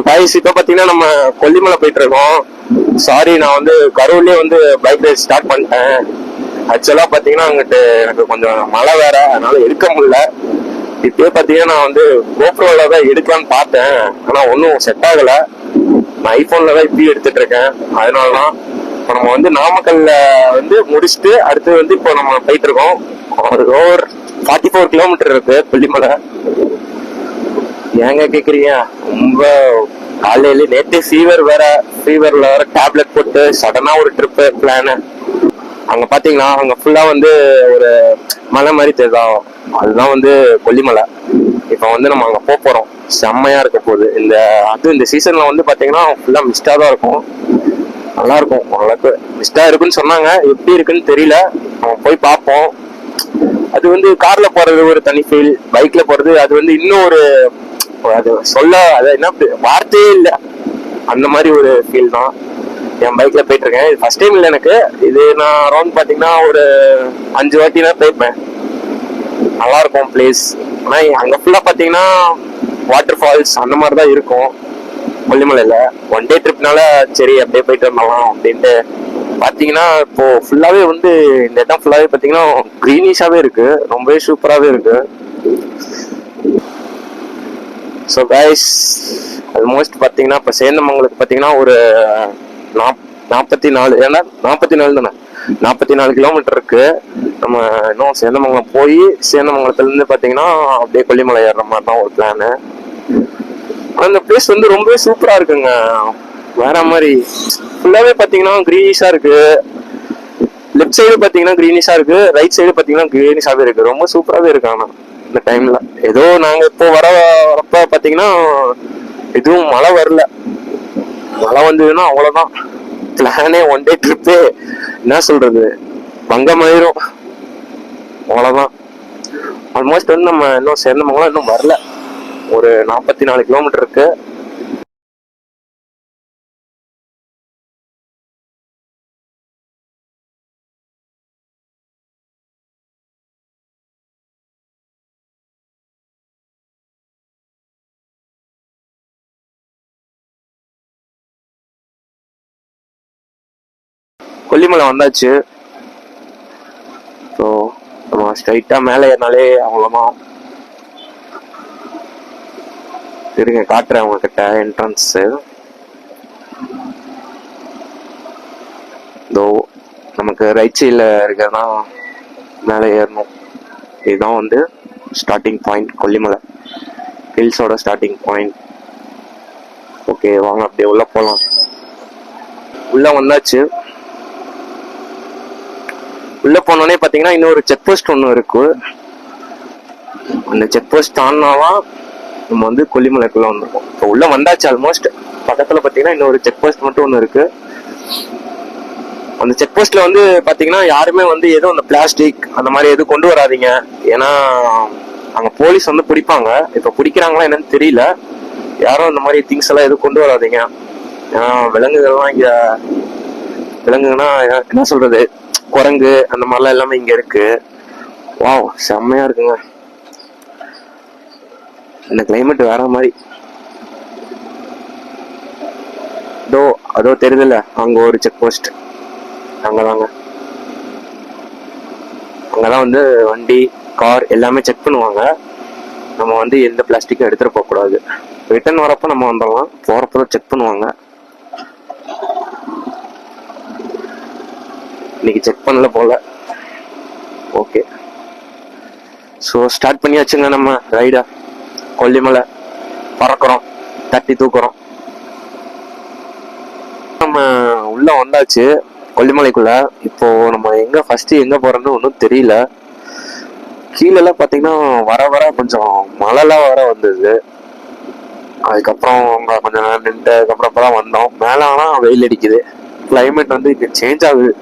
Guys இப்ப பாத்தீங்கன்னா நம்ம கொல்லிமலை போயிட்டு இருக்கோம். சாரி, நான் வந்து கரூர்லயே வந்து பைக் ரைட் ஸ்டார்ட் பண்ணிட்டேன். ஆக்சுவலா பாத்தீங்கன்னா அங்கிட்டு எனக்கு கொஞ்சம் மழை வேற, அதனால எடுக்க முடியல. இப்பயே பாத்தீங்கன்னா நான் வந்து கோப்ரோல தான் எடுக்கலான்னு பார்த்தேன், ஆனா ஒன்னும் செட் ஆகல. நான் ஐபோன்ல தான் இப்பயும் எடுத்துட்டு இருக்கேன். அதனாலதான் இப்போ நம்ம வந்து நாமக்கல்ல வந்து முடிச்சுட்டு அடுத்து வந்து இப்போ நம்ம போயிட்டு இருக்கோம். ஓவர் 44 கிலோமீட்டர் இருக்கு கொல்லிமலை. ஏங்க கேக்குறீங்க? ரொம்ப காலையில நேற்று ஃபீவர்ல வேற டேப்லெட் போட்டு சடனா ஒரு ட்ரிப் பிளான். அங்க பாத்தீங்கன்னா அங்க ஃபுல்லா வந்து ஒரு மலை மாதிரி தெரியும். அதுதான் வந்து கொல்லிமலை. இப்ப வந்து நம்ம அங்க போறோம். செம்மையா இருக்க போகுது. இந்த சீசன்ல வந்து பாத்தீங்கன்னா ஃபுல்லா மிஸ்டா தான் இருக்கும். நல்லா இருக்கும். ஓரளவுக்கு மிஸ்டா இருக்குன்னு சொன்னாங்க, எப்படி இருக்குன்னு தெரியல. நம்ம போய் பார்ப்போம். அது வந்து கார்ல போறது ஒரு தனி ஃபீல், பைக்ல போறது அது வந்து இன்னும் ஒரு, அது அது என்ன வார்த்தையே இல்லை, அந்த மாதிரி ஒரு ஃபீல் தான். என் பைக்ல போயிட்டு இருக்கேன். இது ஃபர்ஸ்ட் டைம் இல்லை எனக்கு. இது நான் அரௌண்ட் பாத்தீங்கன்னா ஒரு 5 வாட்டி தான் போயிருப்பேன். நல்லா இருக்கும் பிளேஸ். ஆனா அங்க ஃபுல்லா பாத்தீங்கன்னா வாட்டர் ஃபால்ஸ் அந்த மாதிரி தான் இருக்கும் கொல்லிமலையில. ஒன் டே ட்ரிப்னால சரி அப்படியே போயிட்டு வரலாம் அப்படின்ட்டு பாத்தீங்கன்னா இப்போ ஃபுல்லாவே வந்து இந்த இடம் ஃபுல்லாவே பாத்தீங்கன்னா கிரீனிஷாவே இருக்கு. ரொம்பவே சூப்பராகவே இருக்கு. ஸோ கைஸ், ஆல்மோஸ்ட் பார்த்தீங்கன்னா இப்போ சேந்தமங்கலத்துக்கு பார்த்தீங்கன்னா ஒரு 44, ஏன்னா 44 தானே, 44 கிலோமீட்டர் இருக்கு. நம்ம இன்னும் சேந்தமங்கலம் போய் சேந்தமங்கலத்துலேருந்து பார்த்தீங்கன்னா அப்படியே கொல்லிமலை ஏறுற மாதிரி தான் ஒரு பிளானு. அந்த பிளேஸ் வந்து ரொம்பவே சூப்பராக இருக்குங்க. வேற மாதிரி ஃபுல்லாகவே பார்த்தீங்கன்னா க்ரீனிஷாக இருக்கு. லெஃப்ட் சைடு பார்த்தீங்கன்னா க்ரீனிஷாக இருக்கு, ரைட் சைடு பார்த்தீங்கன்னா க்ரீனிஷாகவே இருக்கு. ரொம்ப சூப்பராகவே இருக்கு. ஆனால் இந்த டைம்ல ஏதோ நாங்க இப்போ வரப்ப பாத்தீங்கன்னா எதுவும் மழை வரல. மழை வந்ததுன்னா அவ்வளவுதான், பிளானே ஒன் டே ட்ரிப்பே என்ன சொல்றது பங்கமாயிரும். அவ்வளவுதான். ஆல்மோஸ்ட் வந்து நம்ம இன்னும் சேர்ந்தவங்களாம் இன்னும் வரல. ஒரு 44 கிலோமீட்டர் இருக்கு. கொல்லிமலை வந்தாச்சு. ஸோ நம்ம ஸ்ட்ரைட்டா மேலே ஏறினாலே அவ்வளோதான். இருங்க காட்டுறேன் உங்ககிட்ட என்ட்ரன்ஸ். இதோ நமக்கு ரைட் சைடில் இருக்கிறதா மேலே ஏறணும். இதுதான் வந்து ஸ்டார்டிங் பாயிண்ட், கொல்லிமலை ஹில்ஸோட ஸ்டார்டிங் பாயிண்ட். ஓகே, வாங்க அப்படியே உள்ள போகலாம். உள்ள வந்தாச்சு. உள்ள போனோடனே பாத்தீங்கன்னா இன்னொரு செக் போஸ்ட் ஒன்று இருக்கு. அந்த செக் போஸ்ட் தாண்டினாதான் நம்ம வந்து கொல்லிமலைக்குள்ள வந்திருக்கோம். இப்போ உள்ள வந்தாச்சு ஆல்மோஸ்ட். பக்கத்துல பாத்தீங்கன்னா இன்னொரு செக் போஸ்ட் மட்டும் ஒன்று இருக்கு. அந்த செக் போஸ்ட்ல வந்து பாத்தீங்கன்னா யாருமே வந்து எதுவும் அந்த பிளாஸ்டிக் அந்த மாதிரி எதுவும் கொண்டு வராதீங்க. ஏன்னா அங்க போலீஸ் வந்து பிடிப்பாங்க. இப்ப பிடிக்கிறாங்களா என்னன்னு தெரியல. யாரும் அந்த மாதிரி திங்ஸ் எல்லாம் எதுவும் கொண்டு வராதீங்க. ஏன்னா விலங்குகள்லாம் இங்க, விலங்குன்னா என்ன சொல்றது, குரங்கு அந்த மாதிரிலாம் எல்லாமே இங்க இருக்கு. வாவ், செம்மையா இருக்குங்க. இந்த கிளைமேட் வேற மாதிரி. அதோ தெரியுதுல்ல, அங்க ஒரு செக் போஸ்ட். அங்கதாங்க, அங்கதான் வந்து வண்டி கார் எல்லாமே செக் பண்ணுவாங்க. நம்ம வந்து எந்த பிளாஸ்டிக்கும் எடுத்துட்டு போக கூடாது. ரிட்டர்ன் வரப்ப நம்ம வந்துடலாம், போறப்பதான் செக் பண்ணுவாங்க. இன்னைக்கு செக் பண்ணல போல. ஓகே, ஸோ ஸ்டார்ட் பண்ணியாச்சுங்க நம்ம ரைடா. கொல்லிமலை பறக்கிறோம், தட்டி தூக்குறோம். நம்ம உள்ள வந்தாச்சு கொல்லிமலைக்குள்ள. இப்போ நம்ம ஃபர்ஸ்ட் எங்க போறோம்னு ஒன்றும் தெரியல. கீழெல்லாம் பாத்தீங்கன்னா வர வர கொஞ்சம் மழைலாம் வர வந்தது. அதுக்கப்புறம் கொஞ்சம் நேரம் நின்று அதுக்கப்புறம் வந்தோம். மேல ஆனா வெயில் அடிக்குது. கிளைமேட் வந்து இங்க சேஞ்ச் ஆகுது.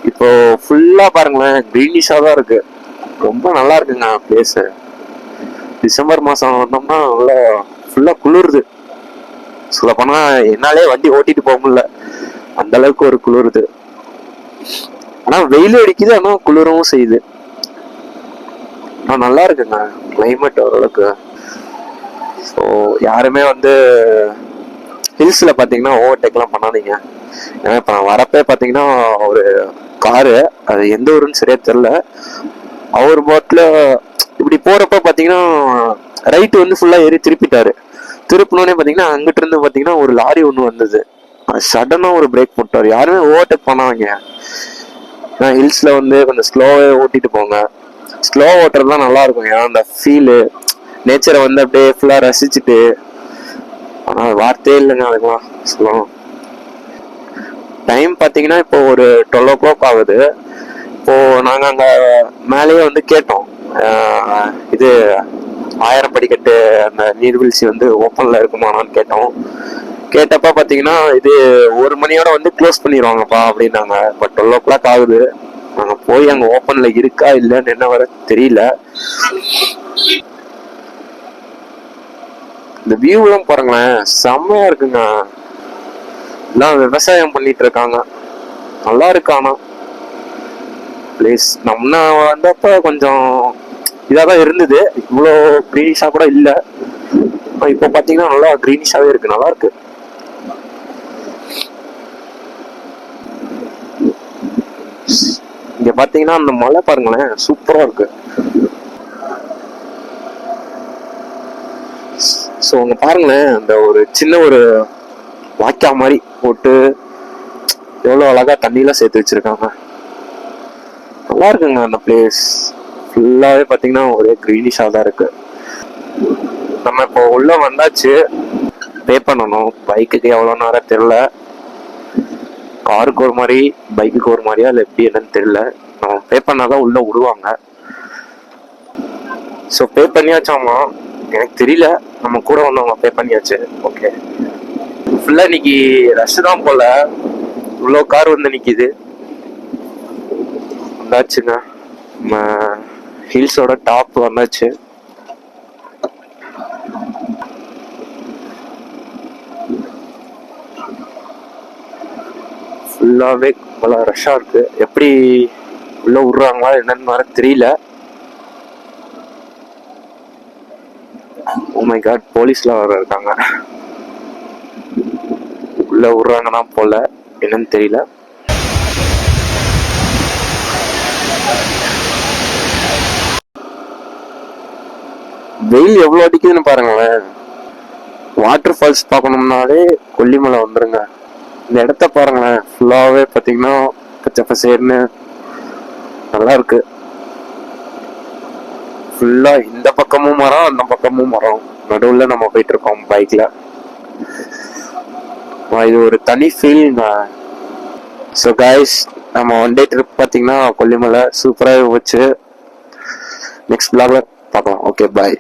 இப்போ ஃபுல்லா பாருங்களேன் கிரீனிஷா தான் இருக்கு. ரொம்ப நல்லா இருக்குங்க பிளேஸ். டிசம்பர் மாசம் வந்தோம்னா நல்லா ஃபுல்லா குளிருது. சொல்ல போனா என்னாலே வண்டி ஓட்டிட்டு போக முடியல, அந்த அளவுக்கு ஒரு குளிருது. ஆனா வெயில் அடிக்குது, ஆனா குளிரவும் செய்யுது. நல்லா இருக்குங்க கிளைமேட் ஓரளவுக்கு. ஸோ யாருமே வந்து ஹில்ஸ்ல பாத்தீங்கன்னா ஓவர்டேக்லாம் பண்ணாதீங்க. ஏன்னா இப்ப நான் வரப்பே பாத்தீங்கன்னா ஒரு காரு, அது எந்த ஊருன்னு சரியா தெரியல, அவர் பாட்டுல இப்படி போறப்ப பாத்தீங்கன்னா ரைட் வந்து ஃபுல்லா ஏறி திருப்பிட்டாரு. திருப்பினோடனே பாத்தீங்கன்னா அங்கிட்டு இருந்து பாத்தீங்கன்னா ஒரு லாரி ஒண்ணு வந்தது. சடனா ஒரு பிரேக் போட்டாரு. யாருமே ஓவர்டேக் பண்ணாங்க. ஹில்ஸ்ல வந்து கொஞ்சம் ஸ்லோவே ஓட்டிட்டு போங்க. ஸ்லோ ஓட்டுறது தான் நல்லா இருக்கும். ஏன்னா அந்த ஃபீலு, நேச்சரை வந்து அப்படியே ஃபுல்லா ரசிச்சுட்டு. ஆனா வார்த்தையே இல்லைங்க அதுக்கெல்லாம் சொல்லணும். டைம் பாத்தீங்கன்னா இப்போ ஒரு 12 o'clock ஆகுது. இப்போ நாங்க அங்க மேலேயே வந்து கேட்டோம், இது 1000 படிக்கட்டு அந்த நீர்வீழ்ச்சி வந்து ஓப்பன்ல இருக்குமானான்னு கேட்டோம். கேட்டப்ப பாத்தீங்கன்னா இது 1 மணியோட வந்து க்ளோஸ் பண்ணிடுவாங்கப்பா அப்படின்னாங்க. பட் 12 o'clock ஆகுது. நாங்க போய் அங்க ஓப்பன்ல இருக்கா இல்லன்னு என்ன வர தெரியல. இந்த வியூ எல்லாம் பாருங்களேன், செம்மையா இருக்குங்க. எல்லாம் விவசாயம் பண்ணிட்டு இருக்காங்க. நல்லா இருக்கு. ஆனா பிளேஸ் நம்ம வந்தப்ப கொஞ்சம் இதாதான் இருந்தது, இவ்வளோ கிரீனிஷா கூட இல்ல. இப்ப பாத்தீங்கன்னா நல்லா கிரீனிஷாவே இருக்கு, நல்லா இருக்கு. இங்க பாத்தீங்கன்னா அந்த மலை பாருங்களேன், சூப்பரா இருக்கு. ஸோ அங்க பாருங்களேன், அந்த ஒரு சின்ன ஒரு வாய்க்கா மாதிரி போட்டு எவ்வளவு அழகா தண்ணியெல்லாம் சேர்த்து வச்சிருக்காங்க. நல்லா இருக்குங்க அந்த பிளேஸ். ஃபுல்லாவே பாத்தீங்கன்னா ஒரே கிரீனிஷா தான் இருக்கு. நம்ம இப்போ உள்ள வந்தாச்சு, பே பண்ணணும். பைக்குக்கு எவ்வளவு நேரம் தெரியல, காருக்கு ஒரு மாதிரி பைக்குக்கு ஒரு மாதிரியா இல்லை எப்படி என்னன்னு தெரியல. நம்ம பே பண்ணாதான் உள்ள விடுவாங்க. ஸோ பே பண்ணியாச்சாமா, எனக்கு தெரியல. நம்ம கூட வந்தவங்க பே பண்ணியாச்சு. ஓகே, ஃபுல்லா இன்னைக்கு ரஷ் தான் போல. இவ்வளோ கார் வந்து நிக்குது. வந்தாச்சுங்க, நம்ம ஹில்ஸோட டாப் வந்தாச்சு. ஃபுல்லாவே நல்லா ரஷ்ஷா இருக்கு. எப்படி உள்ள விடுறாங்களா என்னன்னு வர தெரியல. ஓ மை காட், போலீஸ்ல வர இருக்காங்க. உள்ள விடுறாங்கன்னா போல, என்னன்னு தெரியல. வெயில் எவ்வளவு அடிக்குதுன்னு பாருங்களேன். வாட்டர் ஃபால்ஸ் பார்க்கணும்னாலே கொல்லிமலை வந்துருங்க. இந்த இடத்த பாருங்களேன், ஃபுல்லாவே பாத்தீங்கன்னா பச்சை பசேர்னு நல்லா இருக்கு. ஃபுல்லா இந்த பக்கமும் மரம், அந்த பக்கமும் மரம், நடுவுல நம்ம போயிட்டு இருக்கோம் பைக்ல. இது ஒரு தனி ஃபீல். ஸோ கைஸ், நம்ம ஒன் டே ட்ரிப் பாத்தீங்கன்னா கொல்லிமலை சூப்பராக போச்சு. நெக்ஸ்ட் vlogல பார்க்கலாம். ஓகே, பாய்.